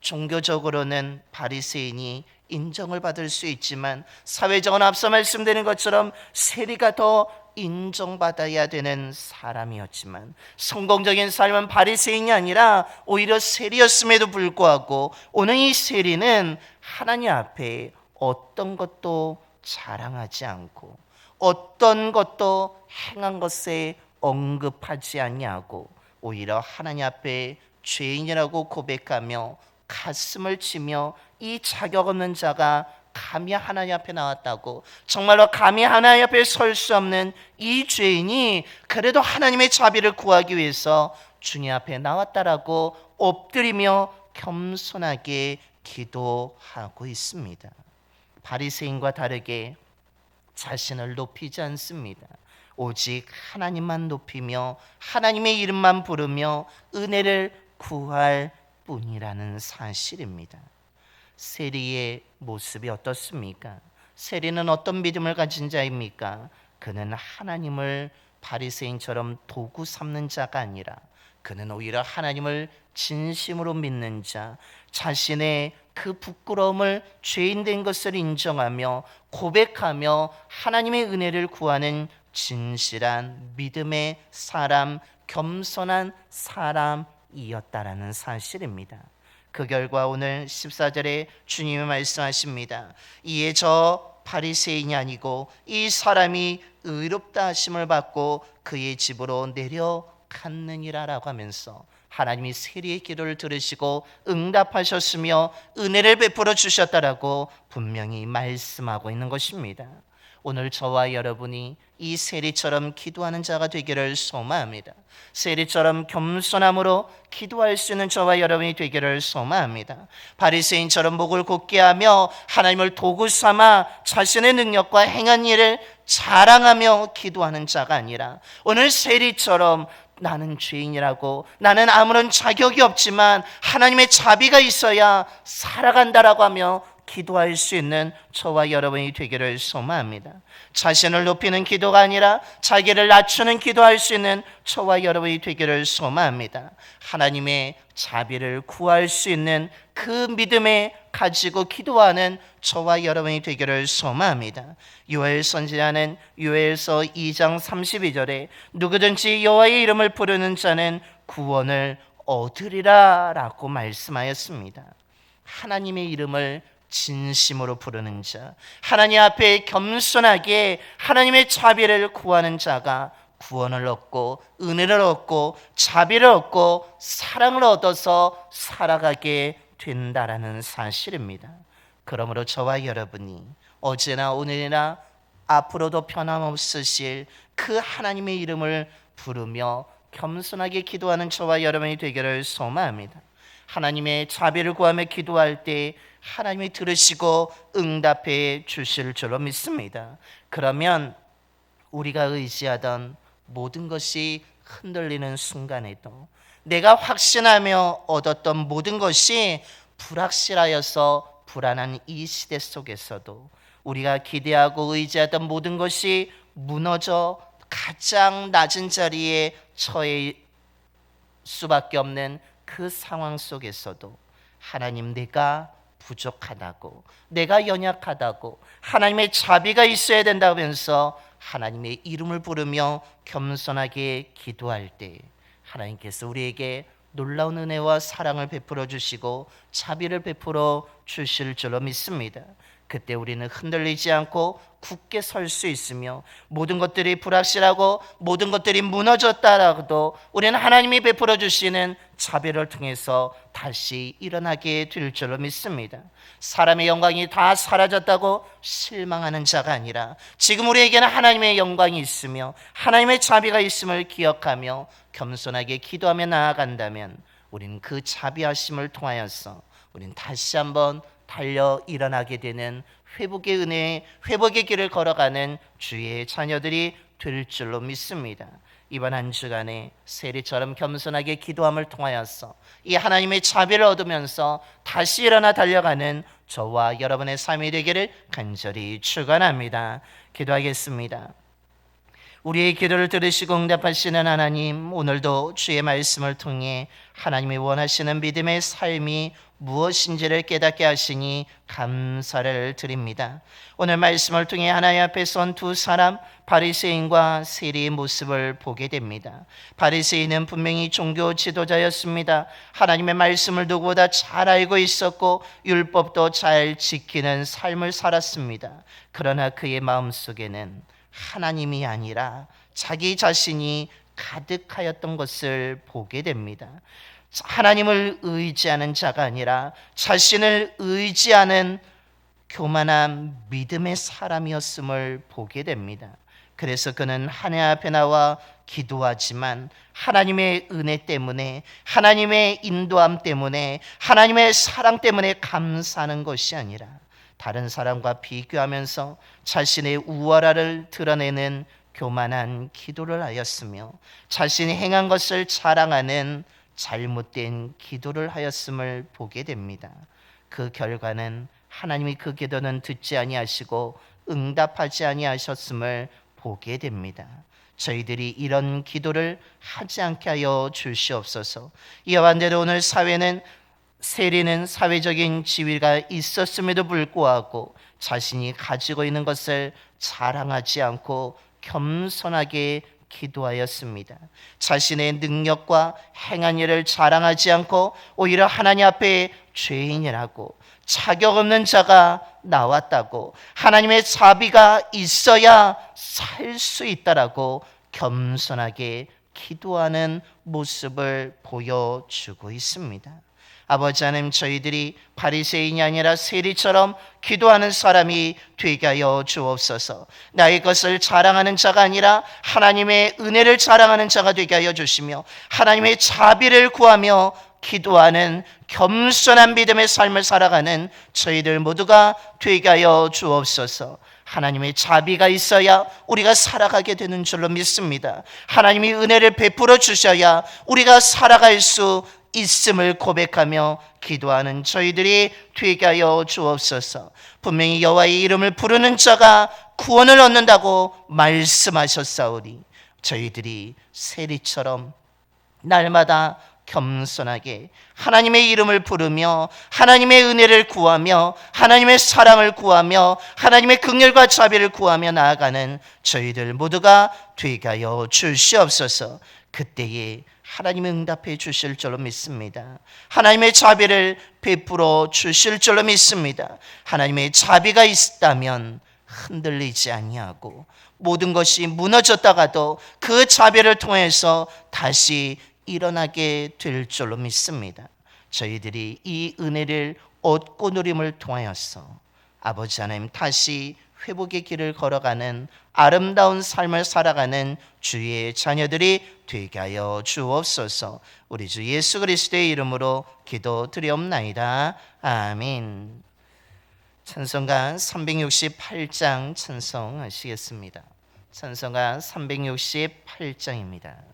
종교적으로는 바리새인이 인정을 받을 수 있지만 사회적으로 앞서 말씀드린 것처럼 세리가 더 인정받아야 되는 사람이었지만, 성공적인 삶은 바리새인이 아니라 오히려 세리였음에도 불구하고 오늘 이 세리는 하나님 앞에 어떤 것도 자랑하지 않고 어떤 것도 행한 것에 언급하지 아니하고 오히려 하나님 앞에 죄인이라고 고백하며 가슴을 치며 이 자격 없는 자가 감히 하나님 앞에 나왔다고, 정말로 감히 하나님 앞에 설 수 없는 이 죄인이 그래도 하나님의 자비를 구하기 위해서 주님 앞에 나왔다라고 엎드리며 겸손하게 기도하고 있습니다. 바리새인과 다르게 자신을 높이지 않습니다. 오직 하나님만 높이며 하나님의 이름만 부르며 은혜를 구할 뿐이라는 사실입니다. 세리의 모습이 어떻습니까? 세리는 어떤 믿음을 가진 자입니까? 그는 하나님을 바리새인처럼 도구 삼는 자가 아니라 그는 오히려 하나님을 진심으로 믿는 자, 자신의 그 부끄러움을 죄인된 것을 인정하며 고백하며 하나님의 은혜를 구하는 진실한 믿음의 사람, 겸손한 사람이었다라는 사실입니다. 그 결과 오늘 14절에 주님이 말씀하십니다. 이에 저 바리새인이 아니고 이 사람이 의롭다 하심을 받고 그의 집으로 내려갔느니라라고 하면서 하나님이 세리의 기도를 들으시고 응답하셨으며 은혜를 베풀어 주셨다라고 분명히 말씀하고 있는 것입니다. 오늘 저와 여러분이 이 세리처럼 기도하는 자가 되기를 소망합니다. 세리처럼 겸손함으로 기도할 수 있는 저와 여러분이 되기를 소망합니다. 바리새인처럼 목을 곧게 하며 하나님을 도구 삼아 자신의 능력과 행한 일을 자랑하며 기도하는 자가 아니라 오늘 세리처럼 나는 죄인이라고, 나는 아무런 자격이 없지만 하나님의 자비가 있어야 살아간다라고 하며 기도할 수 있는 저와 여러분이 되기를 소망합니다. 자신을 높이는 기도가 아니라 자기를 낮추는 기도할 수 있는 저와 여러분이 되기를 소망합니다. 하나님의 자비를 구할 수 있는 그 믿음에 가지고 기도하는 저와 여러분이 되기를 소망합니다. 요엘 선지자는 요엘서 2장 32절에 누구든지 여호와의 이름을 부르는 자는 구원을 얻으리라 라고 말씀하였습니다. 하나님의 이름을 진심으로 부르는 자, 하나님 앞에 겸손하게 하나님의 자비를 구하는 자가 구원을 얻고 은혜를 얻고 자비를 얻고 사랑을 얻어서 살아가게 된다라는 사실입니다. 그러므로 저와 여러분이 어제나 오늘이나 앞으로도 변함없으실 그 하나님의 이름을 부르며 겸손하게 기도하는 저와 여러분이 되기를 소망합니다. 하나님의 자비를 구하며 기도할 때 하나님이 들으시고 응답해 주실 줄로 믿습니다. 그러면 우리가 의지하던 모든 것이 흔들리는 순간에도 내가 확신하며 얻었던 모든 것이 불확실하여서 불안한 이 시대 속에서도 우리가 기대하고 의지하던 모든 것이 무너져 가장 낮은 자리에 처해 수밖에 없는 그 상황 속에서도 하나님, 내가 부족하다고, 내가 연약하다고, 하나님의 자비가 있어야 된다면서 하나님의 이름을 부르며 겸손하게 기도할 때 하나님께서 우리에게 놀라운 은혜와 사랑을 베풀어 주시고 자비를 베풀어 주실 줄로 믿습니다. 그때 우리는 흔들리지 않고 굳게 설 수 있으며 모든 것들이 불확실하고 모든 것들이 무너졌다라고도 우리는 하나님이 베풀어 주시는 자비를 통해서 다시 일어나게 될 줄로 믿습니다. 사람의 영광이 다 사라졌다고 실망하는 자가 아니라 지금 우리에게는 하나님의 영광이 있으며 하나님의 자비가 있음을 기억하며 겸손하게 기도하며 나아간다면 우리는 그 자비하심을 통하여서 우리는 다시 한번 달려 일어나게 되는 회복의 은혜, 회복의 길을 걸어가는 주의 자녀들이 될 줄로 믿습니다. 이번 한 주간에 세리처럼 겸손하게 기도함을 통하여서 이 하나님의 자비를 얻으면서 다시 일어나 달려가는 저와 여러분의 삶이 되기를 간절히 축원합니다. 기도하겠습니다. 우리의 기도를 들으시고 응답하시는 하나님, 오늘도 주의 말씀을 통해 하나님이 원하시는 믿음의 삶이 무엇인지를 깨닫게 하시니 감사를 드립니다. 오늘 말씀을 통해 하나님 앞에 선 두 사람, 바리새인과 세리의 모습을 보게 됩니다. 바리새인은 분명히 종교 지도자였습니다. 하나님의 말씀을 누구보다 잘 알고 있었고 율법도 잘 지키는 삶을 살았습니다. 그러나 그의 마음속에는 하나님이 아니라 자기 자신이 가득하였던 것을 보게 됩니다. 하나님을 의지하는 자가 아니라 자신을 의지하는 교만한 믿음의 사람이었음을 보게 됩니다. 그래서 그는 하나님 앞에 나와 기도하지만 하나님의 은혜 때문에, 하나님의 인도함 때문에, 하나님의 사랑 때문에 감사하는 것이 아니라 다른 사람과 비교하면서 자신의 우월함을 드러내는 교만한 기도를 하였으며 자신이 행한 것을 자랑하는 잘못된 기도를 하였음을 보게 됩니다. 그 결과는 하나님이 그 기도는 듣지 아니하시고 응답하지 아니하셨음을 보게 됩니다. 저희들이 이런 기도를 하지 않게 하여 주시옵소서. 이와 반대로 오늘 사회는 세리는 사회적인 지위가 있었음에도 불구하고 자신이 가지고 있는 것을 자랑하지 않고 겸손하게 기도하였습니다. 자신의 능력과 행한 일을 자랑하지 않고 오히려 하나님 앞에 죄인이라고, 자격 없는 자가 나왔다고, 하나님의 자비가 있어야 살 수 있다라고 겸손하게 기도하는 모습을 보여주고 있습니다. 아버지 하나님, 저희들이 바리새인이 아니라 세리처럼 기도하는 사람이 되게 하여 주옵소서. 나의 것을 자랑하는 자가 아니라 하나님의 은혜를 자랑하는 자가 되게 하여 주시며 하나님의 자비를 구하며 기도하는 겸손한 믿음의 삶을 살아가는 저희들 모두가 되게 하여 주옵소서. 하나님의 자비가 있어야 우리가 살아가게 되는 줄로 믿습니다. 하나님이 은혜를 베풀어 주셔야 우리가 살아갈 수 있음을 고백하며 기도하는 저희들이 되게 하여 주옵소서. 분명히 여호와의 이름을 부르는 자가 구원을 얻는다고 말씀하셨사오니 저희들이 세리처럼 날마다 겸손하게 하나님의 이름을 부르며 하나님의 은혜를 구하며 하나님의 사랑을 구하며 하나님의 긍휼과 자비를 구하며 나아가는 저희들 모두가 되게 하여 주시옵소서. 그때에 하나님이 응답해 주실 줄로 믿습니다. 하나님의 자비를 베풀어 주실 줄로 믿습니다. 하나님의 자비가 있다면 흔들리지 아니하고 모든 것이 무너졌다가도 그 자비를 통해서 다시 일어나게 될 줄로 믿습니다. 저희들이 이 은혜를 얻고 누림을 통하여서 아버지 하나님 다시 회복의 길을 걸어가는 아름다운 삶을 살아가는 주의 자녀들이 되게 하여 주옵소서. 우리 주 예수 그리스도의 이름으로 기도드리옵나이다. 아멘. 찬송가 368장 찬송하시겠습니다. 찬송가 368장입니다.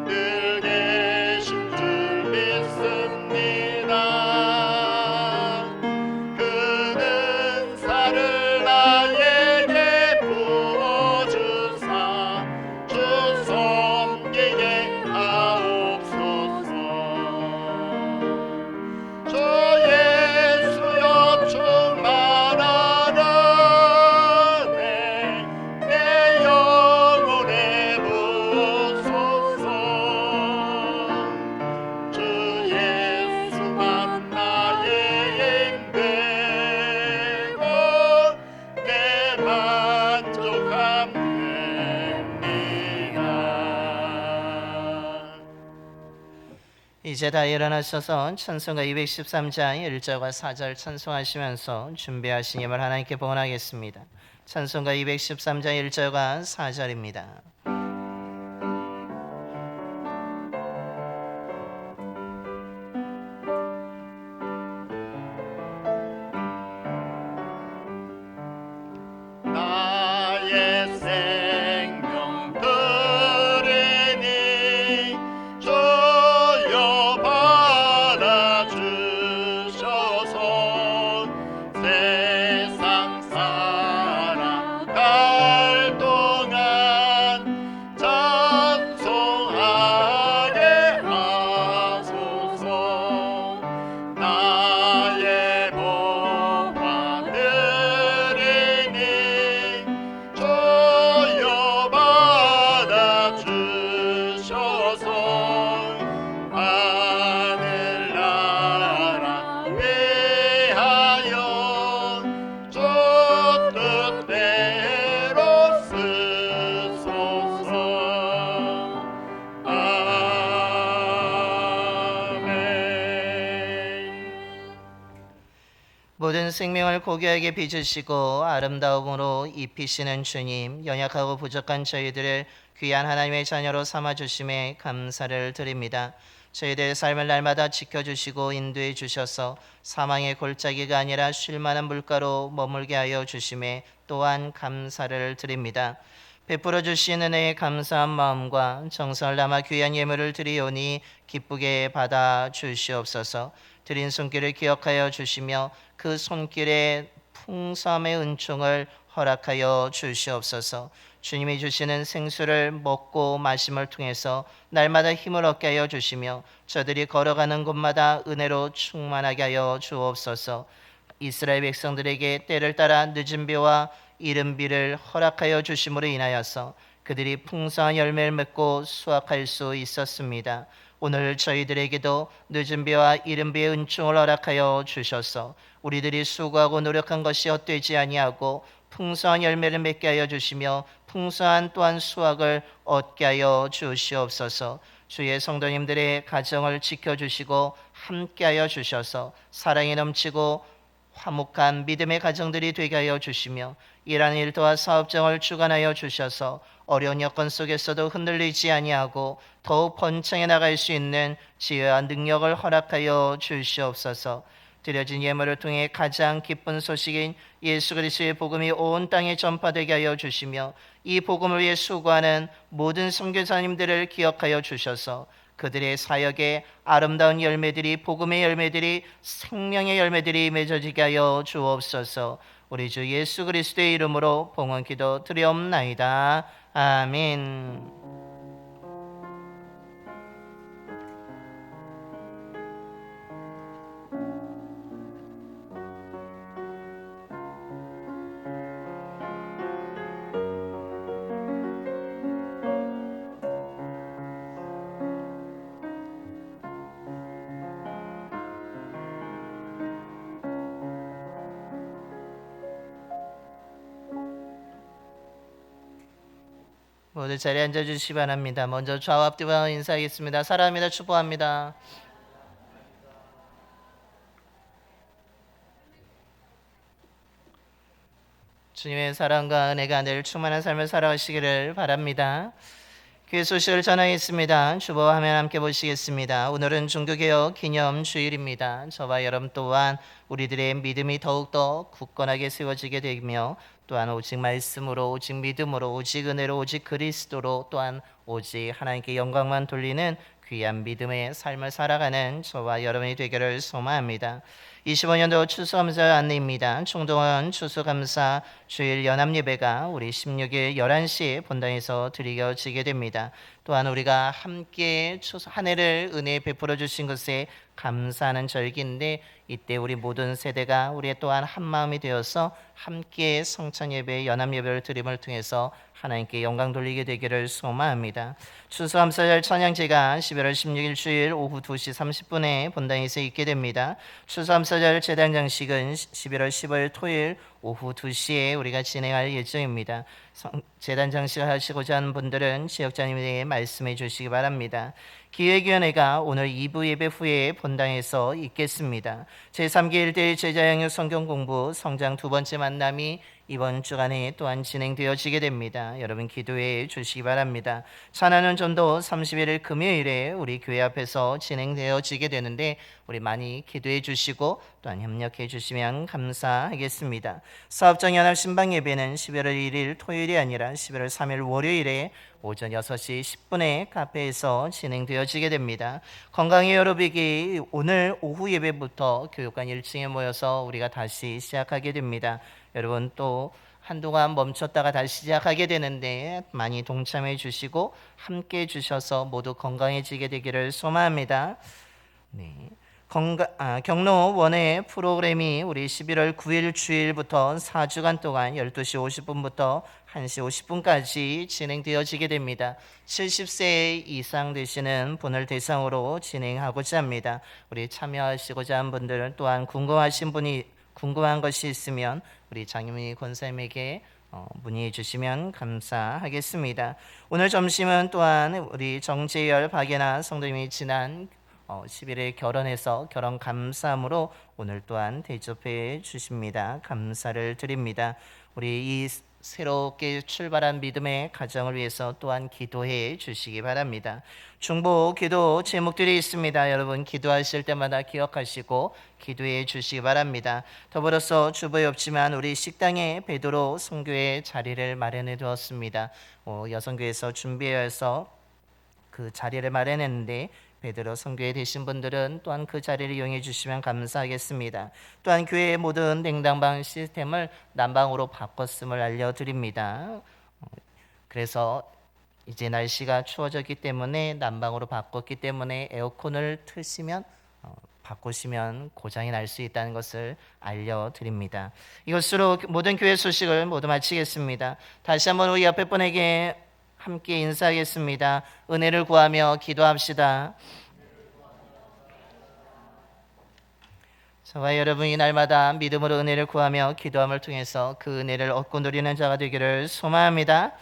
늘 계신 줄 믿습니다. 이제 다 일어나셔서 찬송가 213장 1절과 4절 찬송하시면서 준비하신 힘을 하나님께 봉헌하겠습니다. 찬송가 213장 1절과 4절입니다. 나의 생명 드리니 주여 받아주셔서 세상 살아갈 동안 찬송하게 하소서. 나의 보화 드리니 주여 받아주셔서 하늘나라 위하여 주 뜻대로 쓰소서. 아멘. 모든 생명을 고귀하게 빚으시고 아름다움으로 입히시는 주님, 연약하고 부족한 저희들을 귀한 하나님의 자녀로 삼아주심에 감사를 드립니다. 저희들의 삶을 날마다 지켜주시고 인도해 주셔서 사망의 골짜기가 아니라 쉴만한 물가로 머물게 하여 주심에 또한 감사를 드립니다. 베풀어 주신 은혜에 감사한 마음과 정성을 담아 귀한 예물을 드리오니 기쁘게 받아 주시옵소서. 드린 손길을 기억하여 주시며 그 손길에 풍성함의 은총을 허락하여 주시옵소서. 주님이 주시는 생수를 먹고 마심을 통해서 날마다 힘을 얻게 하여 주시며 저들이 걸어가는 곳마다 은혜로 충만하게 하여 주옵소서. 이스라엘 백성들에게 때를 따라 늦은 비와 이른 비를 허락하여 주심으로 인하여서 그들이 풍성한 열매를 맺고 수확할 수 있었습니다. 오늘 저희들에게도 늦은 비와 이른 비의 은총을 허락하여 주셔서 우리들이 수고하고 노력한 것이 헛되지 아니하고 풍성한 열매를 맺게 하여 주시며 풍성한 또한 수확을 얻게 하여 주시옵소서. 주의 성도님들의 가정을 지켜주시고 함께하여 주셔서 사랑이 넘치고 화목한 믿음의 가정들이 되게 하여 주시며 일하는 일터와 사업장을 주관하여 주셔서 어려운 여건 속에서도 흔들리지 아니하고 더욱 번창해 나갈 수 있는 지혜와 능력을 허락하여 주시옵소서. 드려진 예물을 통해 가장 기쁜 소식인 예수 그리스도의 복음이 온 땅에 전파되게 하여 주시며 이 복음을 위해 수고하는 모든 선교사님들을 기억하여 주셔서 그들의 사역에 아름다운 열매들이 복음의 열매들이 생명의 열매들이 맺어지게 하여 주옵소서. 우리 주 예수 그리스도의 이름으로 봉헌 기도 드리옵나이다. 아멘. 모두 자리에 앉아주시기 바랍니다. 먼저 좌와 앞뒤와 인사하겠습니다. 사랑합니다. 축복합니다. 주님의 사랑과 은혜가 늘 충만한 삶을 살아가시기를 바랍니다. 교회 소식을 전하겠습니다. 주보와 화면 함께 보시겠습니다. 오늘은 종교개혁 기념 주일입니다. 저와 여러분 또한 우리들의 믿음이 더욱더 굳건하게 세워지게 되며 또한 오직 말씀으로 오직 믿음으로 오직 은혜로 오직 그리스도로 또한 오직 하나님께 영광만 돌리는 귀한 믿음의 삶을 살아가는 저와 여러분이 되기를 소망합니다. 25년도 추수감사 안내입니다. 총동원 추수감사 주일 연합예배가 우리 16일 11시 본당에서 드려지게 됩니다. 또한 우리가 함께 한 해를 은혜 베풀어 주신 것에 감사하는 절기인데 이때 우리 모든 세대가 우리의 또한 한 마음이 되어서 함께 성찬예배 연합예배를 드림을 통해서 하나님께 영광 돌리게 되기를 소망합니다. 추수감사절 찬양제가 11월 16일 주일 오후 2시 30분에 본당에서 있게 됩니다. 추수감사절 제단 장식은 11월 15일 토요일 오후 2시에 우리가 진행할 예정입니다. 재단 장식을 하시고자 하는 분들은 지역장님에게 말씀해 주시기 바랍니다. 기획위원회가 오늘 2부 예배 후에 본당에서 있겠습니다. 제3기 1대1 제자양육 성경 공부 성장 두 번째 만남이 이번 주간에 또한 진행되어지게 됩니다. 여러분 기도해 주시기 바랍니다. 찬양은 전도 31일 금요일에 우리 교회 앞에서 진행되어지게 되는데 우리 많이 기도해 주시고 또한 협력해 주시면 감사하겠습니다. 사업장 연합 신방 예배는 11월 1일 토요일이 아니라 11월 3일 월요일에 오전 6시 10분에 카페에서 진행되어지게 됩니다. 건강의 여러비기 오늘 오후 예배부터 교육관 1층에 모여서 우리가 다시 시작하게 됩니다. 여러분 또 한동안 멈췄다가 다시 시작하게 되는데 많이 동참해 주시고 함께 해 주셔서 모두 건강해지게 되기를 소망합니다. 네. 경로 원회 프로그램이 우리 11월 9일 주일부터 4주간 동안 12시 50분부터 1시 50분까지 진행되어지게 됩니다. 70세 이상 되시는 분을 대상으로 진행하고자 합니다. 우리 참여하시고자 하는 분들 또한 궁금한 것이 있으면 우리 장유미 권사님에게 문의해 주시면 감사하겠습니다. 오늘 점심은 또한 우리 정재열 박예나 성도님이 지난 10일에 결혼해서 결혼 감사함으로 오늘 또한 대접해 주십니다. 감사를 드립니다. 우리 이 새롭게 출발한 믿음의 가정을 위해서 또한 기도해 주시기 바랍니다. 중보 기도 제목들이 있습니다. 여러분 기도하실 때마다 기억하시고 기도해 주시기 바랍니다. 더불어서 주보에 없지만 우리 식당에 베드로 선교회 자리를 마련해 두었습니다. 여성교회에서 준비해서 그 자리를 마련했는데 베드로 선교회 되신 분들은 또한 그 자리를 이용해 주시면 감사하겠습니다. 또한 교회의 모든 냉난방 시스템을 난방으로 바꿨음을 알려드립니다. 그래서 이제 날씨가 추워졌기 때문에 난방으로 바꿨기 때문에 에어컨을 트시면 바꾸시면 고장이 날 수 있다는 것을 알려드립니다. 이것으로 모든 교회 소식을 모두 마치겠습니다. 다시 한번 우리 옆에 분에게 함께 인사하겠습니다. 은혜를 구하며 기도합시다. 저와 여러분이 날마다 믿음으로 은혜를 구하며 기도함을 통해서 그 은혜를 얻고 누리는 자가 되기를 소망합니다.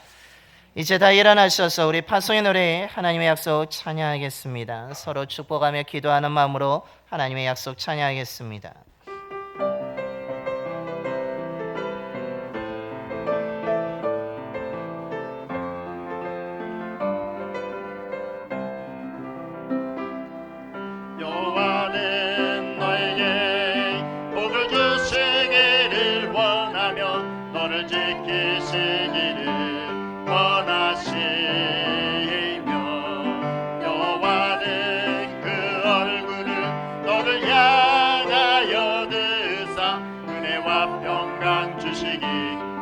이제 다 일어나셔서 우리 파송의 노래 하나님의 약속 찬양하겠습니다. 서로 축복하며 기도하는 마음으로 하나님의 약속 찬양하겠습니다. 여호와는 너에게 복을 주시기를 원하며 너를 지키시기를 원하시며 여호와는 그 얼굴을 너를 향하여 드사 은혜와 평강 주시기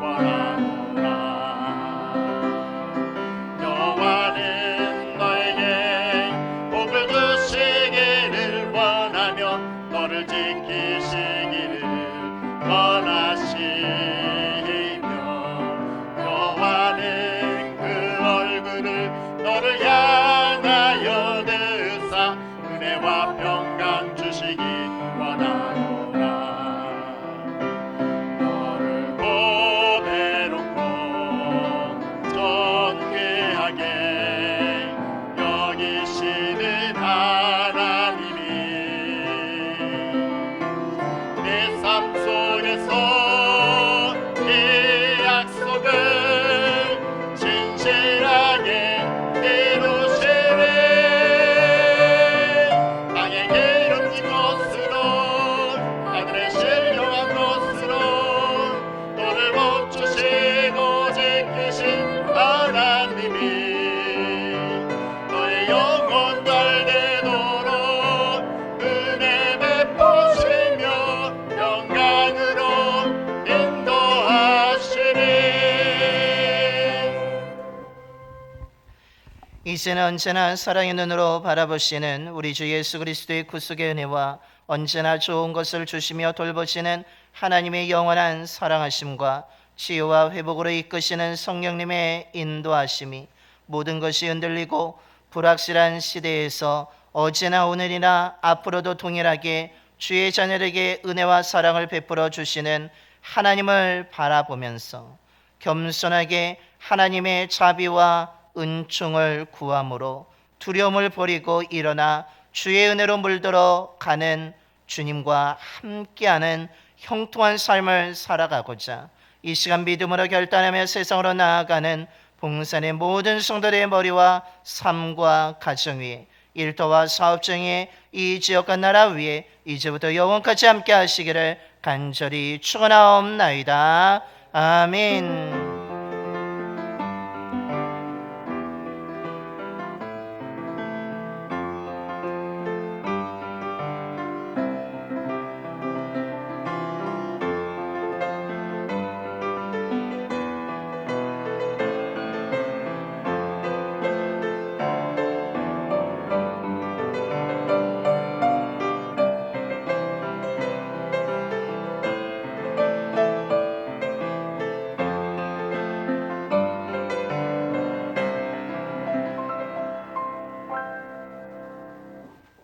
원하노라. 여호와는 너에게 복을 주시기를 원하며 너를 지키시기를 원하시며 여호와는 그 얼굴을 너를 향하여 드사 은혜와 평강 주시기 원하노라. 너를 보배롭고 존귀하게 여기시는 하나님이 내 삶 속에서 이 약속을 진실하게 이루시네. 땅에 기름진 것으로 하늘에 신령한 것으로 너를 멈추시고 지키신 하나님이 너의 영혼 달되도록 은혜 베푸시며 평강으로 인도하시리. 이제는 언제나 사랑의 눈으로 바라보시는 우리 주 예수 그리스도의 구속의 은혜와 언제나 좋은 것을 주시며 돌보시는 하나님의 영원한 사랑하심과 치유와 회복으로 이끄시는 성령님의 인도하심이 모든 것이 흔들리고 불확실한 시대에서 어제나 오늘이나 앞으로도 동일하게 주의 자녀에게 은혜와 사랑을 베풀어 주시는 하나님을 바라보면서 겸손하게 하나님의 자비와 은총을 구함으로 두려움을 버리고 일어나 주의 은혜로 물들어 가는 주님과 함께하는 형통한 삶을 살아가고자 이 시간 믿음으로 결단하며 세상으로 나아가는 봉산의 모든 성도들의 머리와 삶과 가정 위에 일터와 사업 중에 이 지역과 나라 위에 이제부터 영원까지 함께 하시기를 간절히 축원하옵나이다. 아멘.